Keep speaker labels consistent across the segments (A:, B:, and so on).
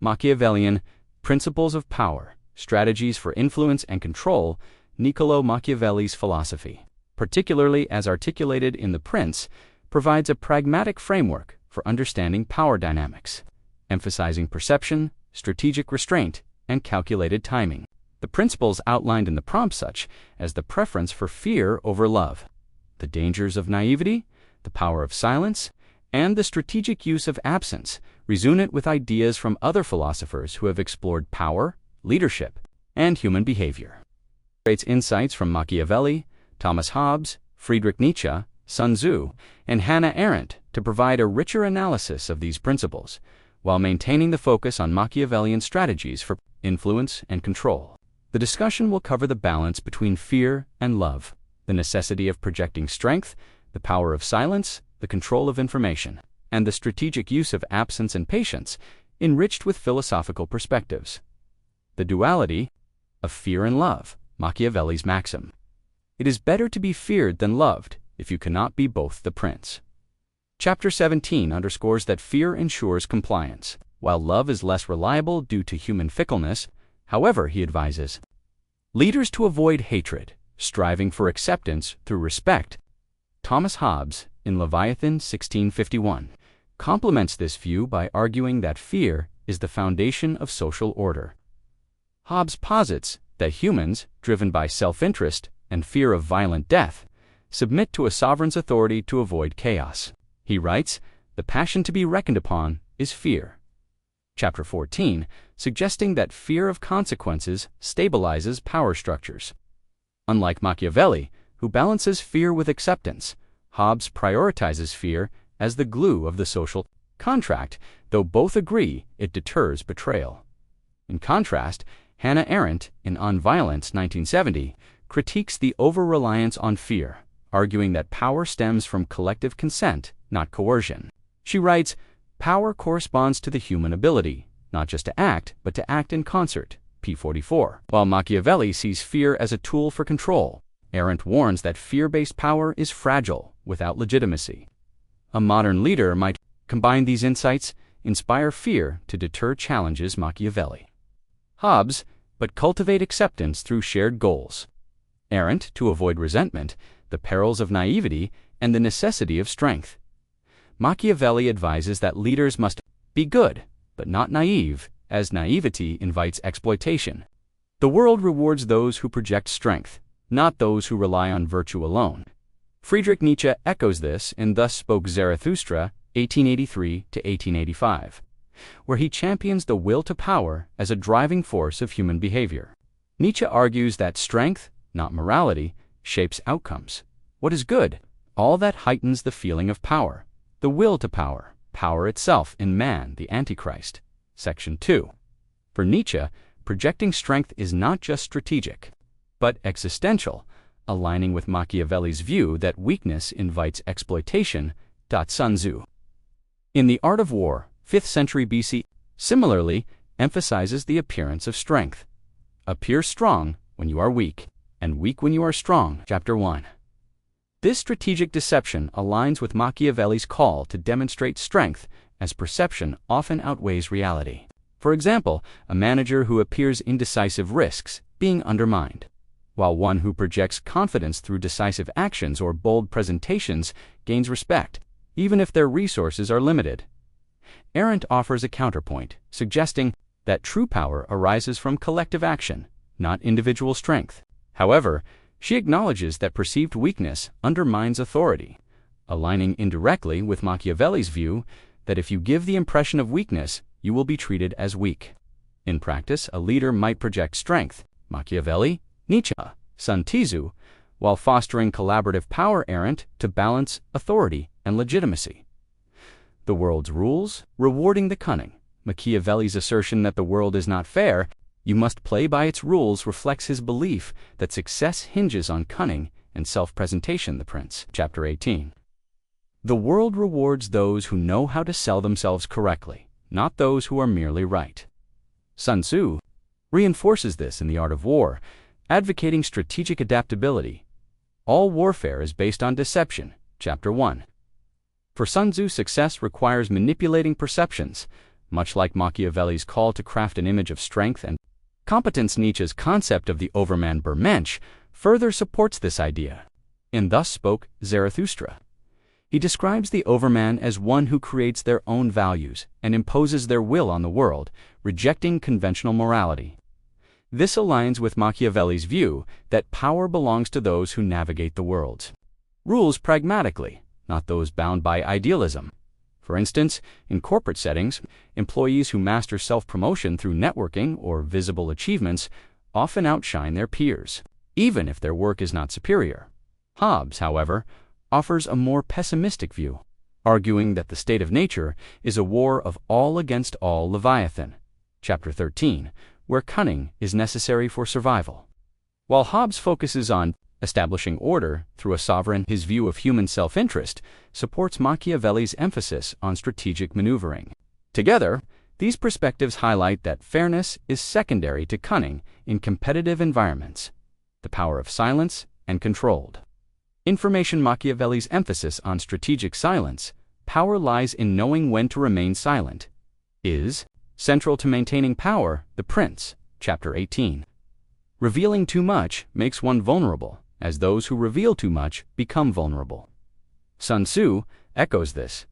A: Machiavellian, Principles of Power, Strategies for Influence and Control, Niccolò Machiavelli's philosophy, particularly as articulated in The Prince, provides a pragmatic framework for understanding power dynamics, emphasizing perception, strategic restraint, and calculated timing. The principles outlined in the prompt, such as the preference for fear over love, the dangers of naivety, the power of silence, and the strategic use of absence, resonate with ideas from other philosophers who have explored power, leadership, and human behavior. It creates insights from Machiavelli, Thomas Hobbes, Friedrich Nietzsche, Sun Tzu, and Hannah Arendt to provide a richer analysis of these principles, while maintaining the focus on Machiavellian strategies for influence and control. The discussion will cover the balance between fear and love, the necessity of projecting strength, the power of silence, the control of information, and the strategic use of absence and patience, enriched with philosophical perspectives. The duality of fear and love, Machiavelli's maxim. It is better to be feared than loved if you cannot be both, the Prince. Chapter 17 underscores that fear ensures compliance, while love is less reliable due to human fickleness. However, he advises leaders to avoid hatred, striving for acceptance through respect. Thomas Hobbes, in Leviathan 1651, complements this view by arguing that fear is the foundation of social order. Hobbes posits that humans, driven by self-interest and fear of violent death, submit to a sovereign's authority to avoid chaos. He writes, "The passion to be reckoned upon is fear." Chapter 14, suggesting that fear of consequences stabilizes power structures. Unlike Machiavelli, who balances fear with acceptance, Hobbes prioritizes fear as the glue of the social contract, though both agree it deters betrayal. In contrast, Hannah Arendt, in On Violence 1970, critiques the over-reliance on fear, arguing that power stems from collective consent, not coercion. She writes, "Power corresponds to the human ability, not just to act, but to act in concert." p. 44. While Machiavelli sees fear as a tool for control, Arendt warns that fear-based power is fragile without legitimacy. A modern leader might combine these insights, inspire fear to deter challenges Machiavelli. Hobbes, but cultivate acceptance through shared goals. Arendt, to avoid resentment, the perils of naivety, and the necessity of strength. Machiavelli advises that leaders must be good, but not naive, as naivety invites exploitation. The world rewards those who project strength, not those who rely on virtue alone. Friedrich Nietzsche echoes this in Thus Spoke Zarathustra, 1883 to 1885, where he champions the will to power as a driving force of human behavior. Nietzsche argues that strength, not morality, shapes outcomes. What is good? All that heightens the feeling of power, the will to power, power itself in man, the Antichrist. Section 2. For Nietzsche, projecting strength is not just strategic, but existential, aligning with Machiavelli's view that weakness invites exploitation. Sun Tzu, in The Art of War, 5th century BC, similarly emphasizes the appearance of strength. Appear strong when you are weak, and weak when you are strong. Chapter 1. This strategic deception aligns with Machiavelli's call to demonstrate strength, as perception often outweighs reality. For example, a manager who appears indecisive risks being undermined, while one who projects confidence through decisive actions or bold presentations gains respect, even if their resources are limited. Arendt offers a counterpoint, suggesting that true power arises from collective action, not individual strength. However, she acknowledges that perceived weakness undermines authority, aligning indirectly with Machiavelli's view that if you give the impression of weakness, you will be treated as weak. In practice, a leader might project strength, Machiavelli, Nietzsche, Sun Tzu, while fostering collaborative power, Arendt, to balance authority and legitimacy. The world's rules, rewarding the cunning. Machiavelli's assertion that the world is not fair, you must play by its rules, reflects his belief that success hinges on cunning and self-presentation. The Prince. Chapter 18. The world rewards those who know how to sell themselves correctly, not those who are merely right. Sun Tzu reinforces this in The Art of War, advocating strategic adaptability. All warfare is based on deception. Chapter 1. For Sun Tzu, success requires manipulating perceptions. much like Machiavelli's call to craft an image of strength and competence. Nietzsche's concept of the overman Bermensch further supports this idea. In Thus Spoke Zarathustra, he describes the overman as one who creates their own values and imposes their will on the world, rejecting conventional morality. This aligns with Machiavelli's view that power belongs to those who navigate the world's rules pragmatically, not those bound by idealism. For instance, in corporate settings, employees who master self-promotion through networking or visible achievements often outshine their peers, even if their work is not superior. Hobbes, however, offers a more pessimistic view, arguing that the state of nature is a war of all against all Leviathan, chapter 13, where cunning is necessary for survival. While Hobbes focuses on establishing order through a sovereign, his view of human self-interest supports Machiavelli's emphasis on strategic maneuvering. Together, these perspectives highlight that fairness is secondary to cunning in competitive environments, the power of silence and controlled information. Machiavelli's emphasis on strategic silence, power lies in knowing when to remain silent, is central to maintaining power. The Prince, chapter 18. Revealing too much makes one vulnerable, as those who reveal too much become vulnerable. Sun Tzu echoes this.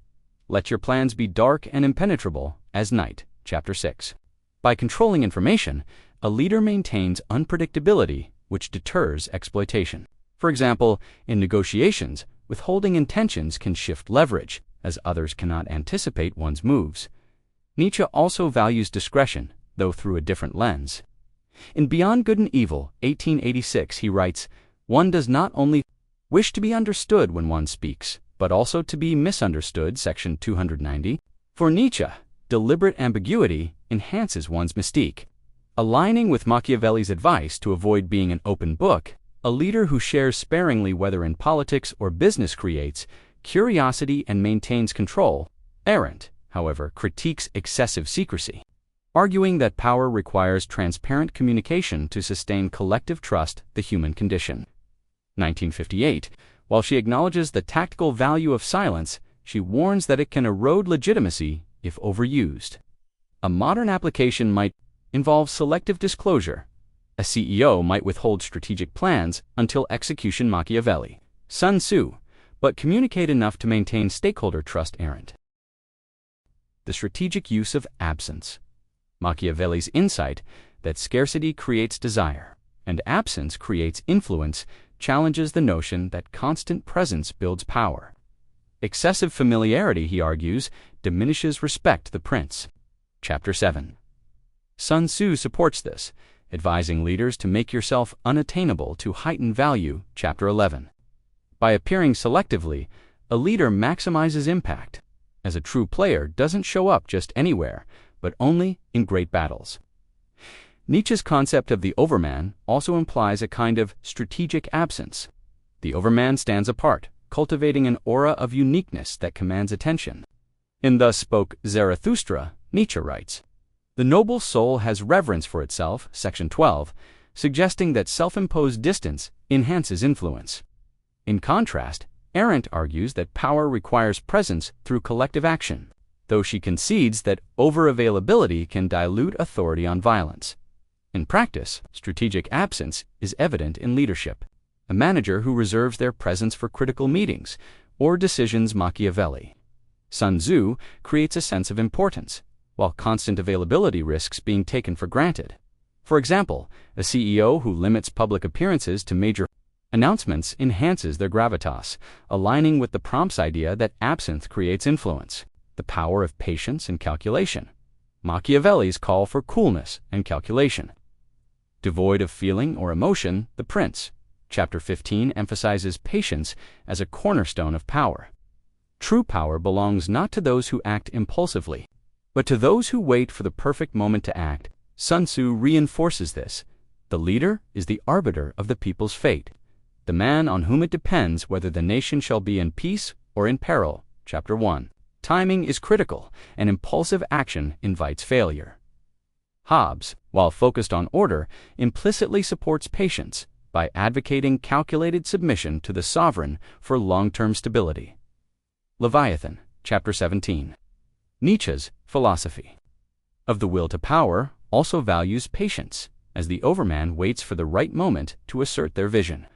A: Let your plans be dark and impenetrable as night, chapter 6. By controlling information, a leader maintains unpredictability, which deters exploitation. For example, in negotiations, withholding intentions can shift leverage, as others cannot anticipate one's moves. Nietzsche also values discretion, though through a different lens. In Beyond Good and Evil, 1886, he writes, "One does not only wish to be understood when one speaks, but also to be misunderstood," section 290. For Nietzsche, deliberate ambiguity enhances one's mystique. Aligning with Machiavelli's advice to avoid being an open book, a leader who shares sparingly, whether in politics or business, creates curiosity and maintains control. Arendt, however, critiques excessive secrecy, arguing that power requires transparent communication to sustain collective trust, the human condition. 1958. While she acknowledges the tactical value of silence, she warns that it can erode legitimacy if overused. A modern application might involve selective disclosure. A CEO might withhold strategic plans until execution. Machiavelli, Sun Tzu, but communicate enough to maintain stakeholder trust. Arendt. The strategic use of absence. Machiavelli's insight that scarcity creates desire and absence creates influence challenges the notion that constant presence builds power. Excessive familiarity, he argues, diminishes respect. The Prince, chapter 7. Sun Tzu supports this, advising leaders to make yourself unattainable to heighten value. Chapter 11. By appearing selectively, a leader maximizes impact, as a true player doesn't show up just anywhere, but only in great battles. Nietzsche's concept of the overman also implies a kind of strategic absence. The overman stands apart, cultivating an aura of uniqueness that commands attention. In Thus Spoke Zarathustra, Nietzsche writes, "The noble soul has reverence for itself," section 12, suggesting that self-imposed distance enhances influence. In contrast, Arendt argues that power requires presence through collective action, though she concedes that over-availability can dilute authority on violence. In practice, strategic absence is evident in leadership. A manager who reserves their presence for critical meetings or decisions. Machiavelli, Sun Tzu creates a sense of importance, while constant availability risks being taken for granted. For example, a CEO who limits public appearances to major announcements enhances their gravitas, aligning with the prompt's idea that absence creates influence. The power of patience and calculation. Machiavelli's call for coolness and calculation. Devoid of feeling or emotion, The Prince, chapter 15, emphasizes patience as a cornerstone of power. True power belongs not to those who act impulsively, but to those who wait for the perfect moment to act. Sun Tzu reinforces this. The leader is the arbiter of the people's fate, the man on whom it depends whether the nation shall be in peace or in peril. Chapter 1. Timing is critical, and impulsive action invites failure. Hobbes, while focused on order, implicitly supports patience by advocating calculated submission to the sovereign for long-term stability. Leviathan, chapter 17. Nietzsche's philosophy. of the will to power also values patience, as the overman waits for the right moment to assert their vision.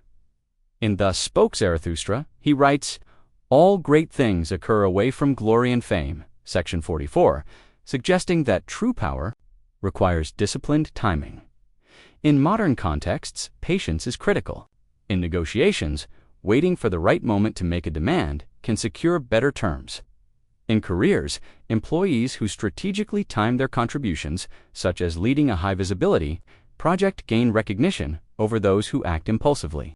A: In Thus Spoke Zarathustra, he writes, "All great things occur away from glory and fame," section 44, suggesting that true power requires disciplined timing. In modern contexts, patience is critical. In negotiations, waiting for the right moment to make a demand can secure better terms. In careers, employees who strategically time their contributions, such as leading a high-visibility project, gain recognition over those who act impulsively.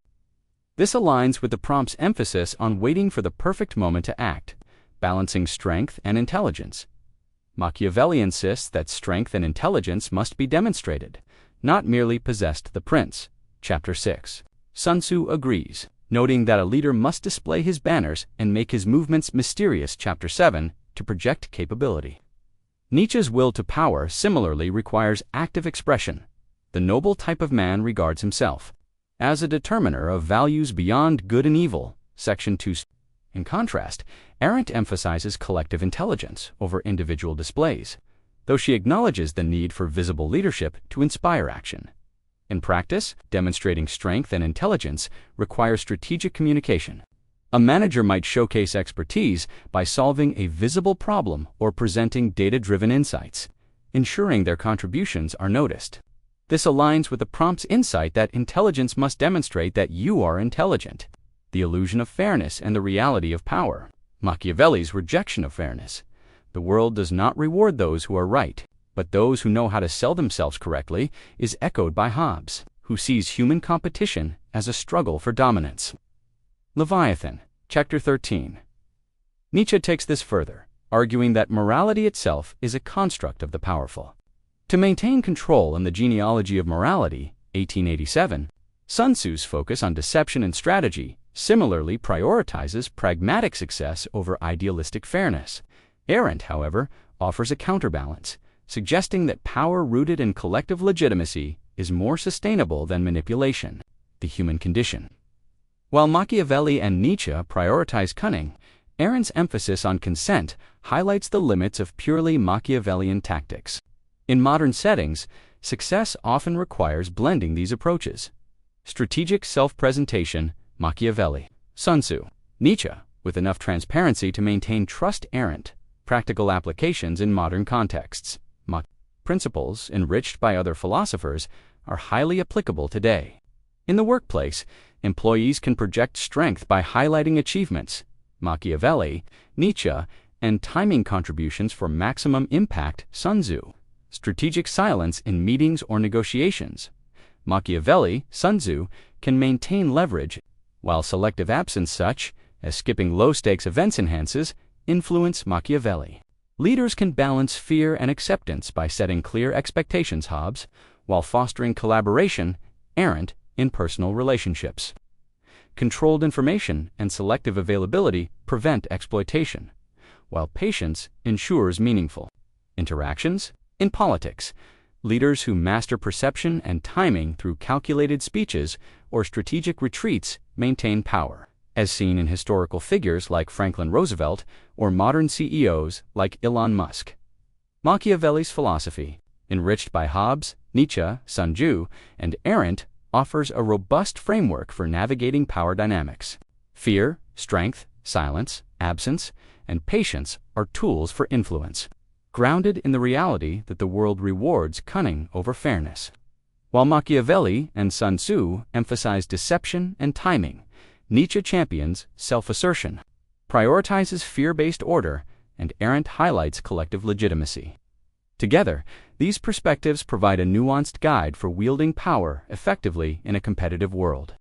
A: This aligns with the prompt's emphasis on waiting for the perfect moment to act, balancing strength and intelligence. Machiavelli insists that strength and intelligence must be demonstrated, not merely possessed. The Prince, Chapter 6. Sun Tzu agrees, noting that a leader must display his banners and make his movements mysterious. Chapter 7, to project capability. Nietzsche's will to power similarly requires active expression. The noble type of man regards himself as a determiner of values beyond good and evil. Section 2. In contrast, Arendt emphasizes collective intelligence over individual displays, though she acknowledges the need for visible leadership to inspire action. In practice, demonstrating strength and intelligence requires strategic communication. A manager might showcase expertise by solving a visible problem or presenting data-driven insights, ensuring their contributions are noticed. This aligns with the prompt's insight that intelligence must demonstrate that you are intelligent. The illusion of fairness and the reality of power. Machiavelli's rejection of fairness. The world does not reward those who are right, but those who know how to sell themselves correctly, is echoed by Hobbes, who sees human competition as a struggle for dominance. Leviathan, Chapter 13. Nietzsche takes this further, arguing that morality itself is a construct of the powerful. To maintain control in the genealogy of morality, 1887, Sun Tzu's focus on deception and strategy similarly prioritizes pragmatic success over idealistic fairness. Arendt, however, offers a counterbalance, suggesting that power rooted in collective legitimacy is more sustainable than manipulation, the human condition. While Machiavelli and Nietzsche prioritize cunning, Arendt's emphasis on consent highlights the limits of purely Machiavellian tactics. In modern settings, success often requires blending these approaches. Strategic self-presentation, Machiavelli. Sun Tzu. Nietzsche, with enough transparency to maintain trust. Arendt. Practical applications in modern contexts. Principles, enriched by other philosophers, are highly applicable today. In the workplace, employees can project strength by highlighting achievements. Machiavelli, Nietzsche, and timing contributions for maximum impact. Sun Tzu. Strategic silence in meetings or negotiations. Machiavelli, Sun Tzu, can maintain leverage, while selective absence, such as skipping low-stakes events, enhances influence. Machiavelli. Leaders can balance fear and acceptance by setting clear expectations. Hobbes, while fostering collaboration. Arendt, in personal relationships. Controlled information and selective availability prevent exploitation, while patience ensures meaningful interactions. In politics, leaders who master perception and timing through calculated speeches or strategic retreats maintain power, as seen in historical figures like Franklin Roosevelt or modern CEOs like Elon Musk. Machiavelli's philosophy, enriched by Hobbes, Nietzsche, Sun Tzu, and Arendt, offers a robust framework for navigating power dynamics. Fear, strength, silence, absence, and patience are tools for influence, grounded in the reality that the world rewards cunning over fairness. While Machiavelli and Sun Tzu emphasize deception and timing, Nietzsche champions self-assertion, prioritizes fear-based order, and Arendt highlights collective legitimacy. Together, these perspectives provide a nuanced guide for wielding power effectively in a competitive world.